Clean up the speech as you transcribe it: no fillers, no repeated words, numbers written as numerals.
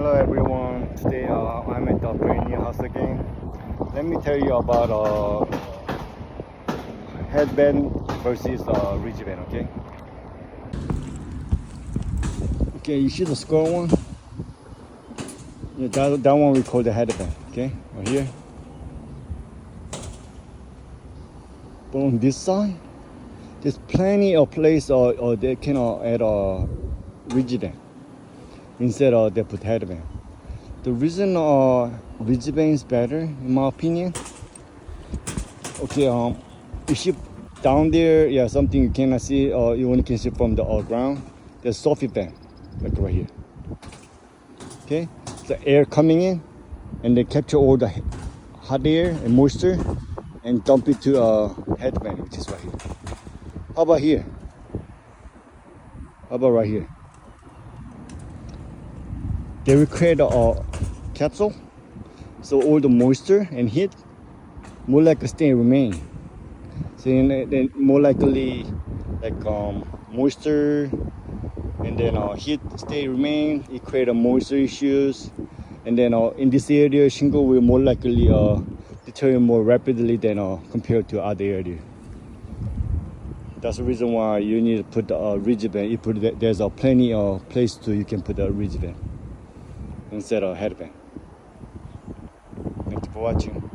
Hello everyone, today I'm at the brand new house again. Let me tell you about headband versus ridge band, okay? Okay, you see the square one? Yeah, that one we call the headband, okay? Right here. But on this side, there's plenty of place or they can add a ridge band instead of they put headband. The reason ridge band is better, in my opinion, okay, you see down there, yeah, something you cannot see or you only can see from the ground. There's soffit band, like right here. Okay, the air coming in and they capture all the hot air and moisture and dump it to a headband, which is right here. How about here? How about right here? They will create a capsule, so all the moisture and heat more likely stay remain. So then more likely like moisture and then heat stay remain. It create a moisture issues, and then in this area shingle will more likely deteriorate more rapidly than compared to other area. That's the reason why you need to put a ridge band. There's plenty of place to you can put a ridge band instead of headband. Thank you for watching.